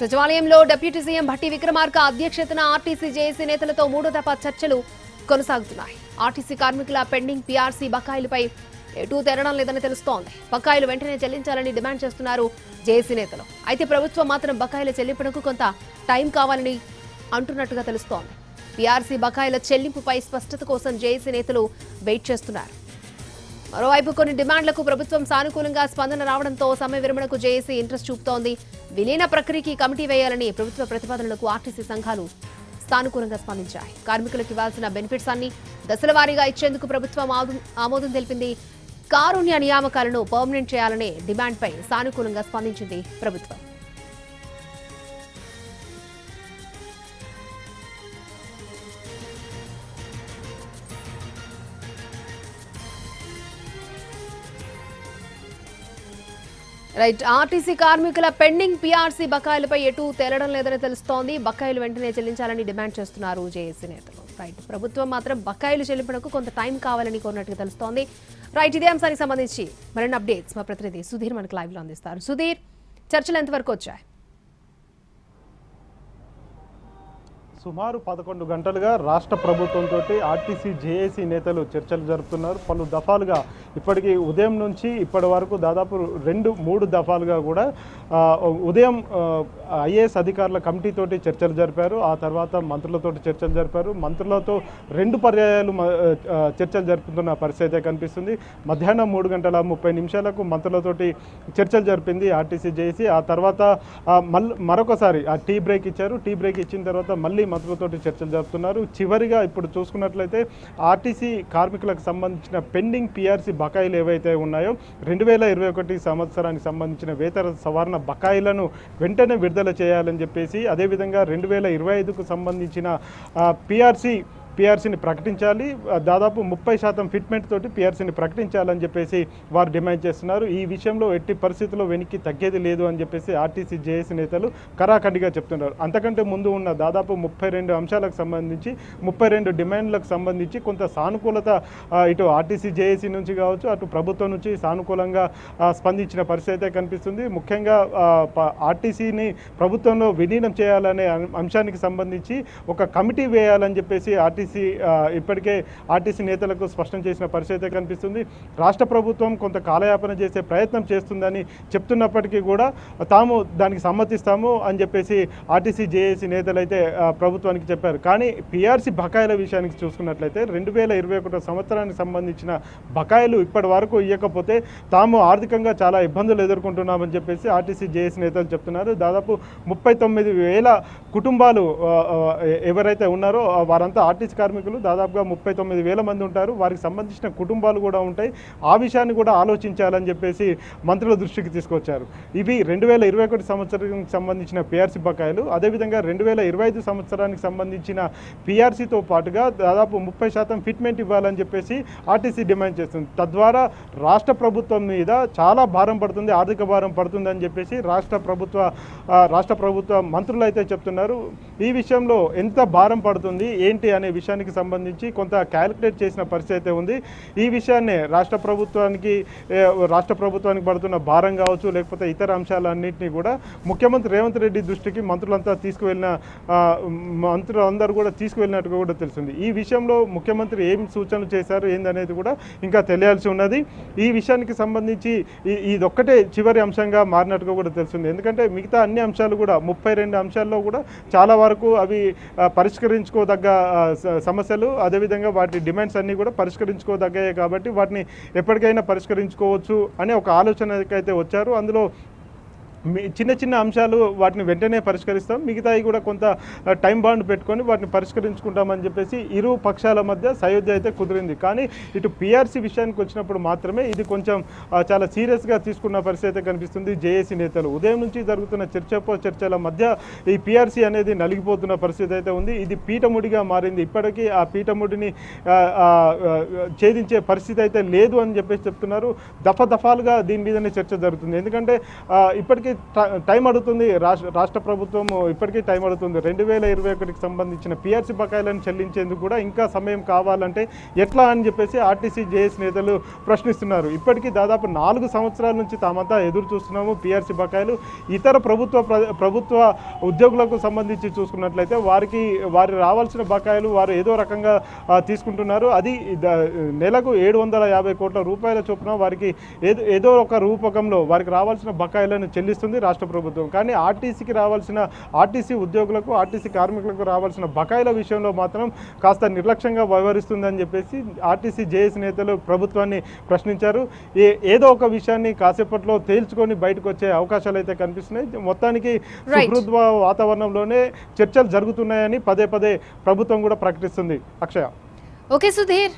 సచివాలయంలో deputy CM Bhatti Vikramarka అధ్యక్షతన RTC JAC నేతలతో మూడో దఫా చర్చలు కొనసాగుతున్నాయి. ఆర్టీసీ కార్మికుల పెండింగ్ పీఆర్సీ బకాయిలపై ఎటూ తెరడం లేదని తెలుస్తోంది. బకాయిలు వెంటనే చెల్లించాలని డిమాండ్ చేస్తున్నారు జేఏసీ నేతలు. అయితే ప్రభుత్వం మాత్రం బకాయిల చెల్లింపునకు కొంత టైం కావాలని అంటున్నట్టుగా తెలుస్తోంది. పీఆర్సీ బకాయిల చెల్లింపుపై స్పష్టత కోసం జేఏసీ నేతలు వెయిట్ చేస్తున్నారు. మరోవైపు కొన్ని డిమాండ్లకు ప్రభుత్వం సానుకూలంగా స్పందన రావడంతో సమ్మె విరమణకు జేఏసీ ఇంట్రెస్ట్ చూపుతోంది. విలీన ప్రక్రియకి కమిటీ వేయాలని ప్రభుత్వ ప్రతిపాదనలకు ఆర్టీసీ సంఘాలు సానుకూలంగా స్పందించాయి. కార్మికులకు ఇవ్వాల్సిన బెనిఫిట్స్ అన్ని దశల వారీగా ఇచ్చేందుకు ప్రభుత్వం ఆమోదం తెలిపింది. కారుణ్య నియామకాలను పర్మనెంట్ చేయాలనే డిమాండ్పై సానుకూలంగా స్పందించింది ప్రభుత్వం. రైట్, ఆర్టీసీ కార్మికుల పెండింగ్ పీఆర్సీ బకాయిలపై ఎటూ తేలడం లేదని తెలుస్తోంది. బకాయిలు వెంటనే చెల్లించాలని డిమాండ్ చేస్తున్నారు జేఏసీ నేతలు. రైట్, ప్రభుత్వం మాత్రం బకాయిలు చెల్లింపునకు కొంత టైం కావాలని కోరినట్టుగా తెలుస్తోంది. రైట్, ఇదే అంశానికి సంబంధించి మరిన్ని అప్డేట్స్ మా ప్రతినిధి సుధీర్ మనకు లైవ్ లో అందిస్తారు. సుధీర్, చర్చలు ఎంతవరకు వచ్చాయి? సుమారు 11 గంటలుగా రాష్ట్ర ప్రభుత్వంతో ఆర్టీసీ జేఏసీ నేతలు చర్చలు జరుపుతున్నారు. పలు దఫాలుగా ఇప్పటికీ ఉదయం నుంచి ఇప్పటి వరకు దాదాపు 2-3 దఫాలుగా కూడా ఉదయం ఐఏఎస్ అధికారుల కమిటీతోటి చర్చలు జరిపారు. ఆ తర్వాత మంత్రులతో చర్చలు జరిపారు. మంత్రులతో 2 పర్యాయాలు చర్చలు జరుపుతున్న పరిస్థితి కనిపిస్తుంది. మధ్యాహ్నం 3:30 మంత్రులతోటి చర్చలు జరిపింది ఆర్టీసీ జేఏసీ. ఆ తర్వాత మరొకసారి ఆ టీ బ్రేక్ ఇచ్చారు. టీ బ్రేక్ ఇచ్చిన తర్వాత మళ్ళీ మంత్రులతోటి చర్చలు జరుపుతున్నారు. చివరిగా ఇప్పుడు చూసుకున్నట్లయితే ఆర్టీసీ కార్మికులకు సంబంధించిన పెండింగ్ పీఆర్సీ బకాయిలు ఏవైతే ఉన్నాయో 2021 సంవత్సరానికి సంబంధించిన వేతన సవరణ బకాయిలను వెంటనే విడుదల చేయాలని చెప్పేసి, అదేవిధంగా 2025కు సంబంధించిన పీఆర్సీని ప్రకటించాలి, దాదాపు 30% ఫిట్మెంట్ తోటి పీఆర్సీని ప్రకటించాలని చెప్పేసి వారు డిమాండ్ చేస్తున్నారు. ఈ విషయంలో ఎట్టి పరిస్థితుల్లో వెనక్కి తగ్గేది లేదు అని చెప్పేసి ఆర్టీసీ జేఏసీ నేతలు కరాఖండిగా చెప్తున్నారు. అంతకంటే ముందు ఉన్న దాదాపు 32 అంశాలకు సంబంధించి 32 డిమాండ్లకు సంబంధించి కొంత సానుకూలత ఇటు ఆర్టీసీ జేఏసీ నుంచి కావచ్చు, అటు ప్రభుత్వం నుంచి సానుకూలంగా స్పందించిన పరిస్థితి కనిపిస్తుంది. ముఖ్యంగా ఆర్టీసీని ప్రభుత్వంలో విలీనం చేయాలనే అంశానికి సంబంధించి ఒక కమిటీ వేయాలని చెప్పేసి ఇప్పటికే ఆర్టీసీ నేతలకు స్పష్టం చేసిన పరిస్థితి కనిపిస్తుంది. రాష్ట్ర ప్రభుత్వం కొంత కాలయాపన చేసే ప్రయత్నం చేస్తుందని చెప్తున్నప్పటికీ కూడా తాము దానికి సమ్మతిస్తాము అని చెప్పేసి ఆర్టీసీ జేఏసీ నేతలు అయితే ప్రభుత్వానికి చెప్పారు. కానీ పీఆర్సీ బకాయిల విషయానికి చూసుకున్నట్లయితే 2021 సంవత్సరానికి సంబంధించిన బకాయిలు ఇప్పటి వరకు ఇవ్వకపోతే తాము ఆర్థికంగా చాలా ఇబ్బందులు ఎదుర్కొంటున్నామని చెప్పేసి ఆర్టీసీ జేఏసీ నేతలు చెప్తున్నారు. దాదాపు 39,000 కుటుంబాలు ఎవరైతే ఉన్నారో వారంతా ఆర్టీసీ కార్మికులు. దాదాపుగా 39,000 మంది ఉంటారు. వారికి సంబంధించిన కుటుంబాలు కూడా ఉంటాయి. ఆ విషయాన్ని కూడా ఆలోచించాలని చెప్పేసి మంత్రుల దృష్టికి తీసుకొచ్చారు. ఇవి 2021 సంవత్సరానికి సంబంధించిన పీఆర్సీ బకాయిలు. అదేవిధంగా 2025 సంవత్సరానికి సంబంధించిన పీఆర్సీతో పాటుగా దాదాపు 30% ఫిట్మెంట్ ఇవ్వాలని చెప్పేసి ఆర్టీసీ డిమాండ్ చేస్తుంది. తద్వారా రాష్ట్ర ప్రభుత్వం మీద చాలా భారం పడుతుంది, ఆర్థిక భారం పడుతుందని చెప్పేసి రాష్ట్ర ప్రభుత్వ మంత్రులు అయితే చెప్తున్నారు. ఈ విషయంలో ఎంత భారం పడుతుంది ఏంటి అనే విషయానికి సంబంధించి కొంత క్యాలిక్యులేట్ చేసిన పరిస్థితి అయితే ఉంది. ఈ విషయాన్ని రాష్ట్ర ప్రభుత్వానికి పడుతున్న భారం కావచ్చు, లేకపోతే ఇతర అంశాలన్నింటినీ కూడా ముఖ్యమంత్రి రేవంత్ రెడ్డి దృష్టికి మంత్రులందరూ కూడా తీసుకువెళ్ళినట్టుగా కూడా తెలిసింది. ఈ విషయంలో ముఖ్యమంత్రి ఏం సూచనలు చేశారు ఏందనేది కూడా ఇంకా తెలియాల్సి ఉన్నది. ఈ విషయానికి సంబంధించి ఇదొక్కటే చివరి అంశంగా మారినట్టుగా కూడా తెలిసింది. ఎందుకంటే మిగతా అన్ని అంశాలు కూడా 32 అంశాల్లో కూడా చాలా వరకు అవి పరిష్కరించుకోదగ్గ సమస్యలు, అదేవిధంగా వాటి డిమాండ్స్ అన్నీ కూడా పరిష్కరించుకోదగ్గాయి. కాబట్టి వాటిని ఎప్పటికైనా పరిష్కరించుకోవచ్చు అనే ఒక ఆలోచనకైతే వచ్చారు. అందులో చిన్న చిన్న అంశాలు వాటిని వెంటనే పరిష్కరిస్తాం, మిగతాయి కూడా కొంత టైం బాండ్ పెట్టుకొని వాటిని పరిష్కరించుకుంటామని చెప్పేసి ఇరు పక్షాల మధ్య సయోధ్య అయితే కుదిరింది. కానీ ఇటు పీఆర్సీ విషయానికి వచ్చినప్పుడు మాత్రమే ఇది కొంచెం చాలా సీరియస్గా తీసుకున్న పరిస్థితి కనిపిస్తుంది. జేఏసీ నేతలు ఉదయం నుంచి జరుగుతున్న చర్చల మధ్య ఈ పీఆర్సీ అనేది నలిగిపోతున్న పరిస్థితి అయితే ఉంది. ఇది పీఠముడిగా మారింది. ఇప్పటికీ ఆ పీఠముడిని ఛేదించే పరిస్థితి అయితే లేదు అని చెప్పేసి చెప్తున్నారు. దఫాలుగా దీని మీదనే చర్చ జరుగుతుంది. ఎందుకంటే ఇప్పటికీ టైం అడుగుతుంది, రాష్ట్ర ప్రభుత్వం ఇప్పటికీ టైం అడుగుతుంది. 2021కి సంబంధించిన పిఆర్సీ బకాయిలను చెల్లించేందుకు కూడా ఇంకా సమయం కావాలంటే ఎట్లా అని చెప్పేసి ఆర్టీసీ జేఏసీ నేతలు ప్రశ్నిస్తున్నారు. ఇప్పటికీ దాదాపు 4 సంవత్సరాల నుంచి తామంతా ఎదురు చూస్తున్నాము. పిఆర్సీ బకాయిలు ఇతర ప్రభుత్వ ఉద్యోగులకు సంబంధించి చూసుకున్నట్లయితే వారి రావాల్సిన బకాయిలు వారు ఏదో రకంగా తీసుకుంటున్నారు. అది నెలకు 750 కోట్ల రూపాయల చొప్పున వారికి ఏదో ఒక రూపకంలో వారికి రావాల్సిన బకాయిలను చెల్లిస్తుంది రాష్ట్ర ప్రభుత్వం. కానీ ఆర్టీసీ ఉద్యోగులకు, ఆర్టీసీ కార్మికులకు రావాల్సిన బకాయిల విషయంలో మాత్రం కాస్త నిర్లక్ష్యంగా వ్యవహరిస్తుందని చెప్పేసి ఆర్టీసీ జేఏసీ నేతలు ప్రభుత్వాన్ని ప్రశ్నించారు. ఏదో ఒక విషయాన్ని కాసేపట్లో తేల్చుకొని బయటకు వచ్చే అవకాశాలు అయితే కనిపిస్తున్నాయి. మొత్తానికి సుహృద్వ వాతావరణంలోనే చర్చలు జరుగుతున్నాయని పదే ప్రభుత్వం కూడా ప్రకటిస్తుంది. అక్షయ. ఓకే సుధీర్.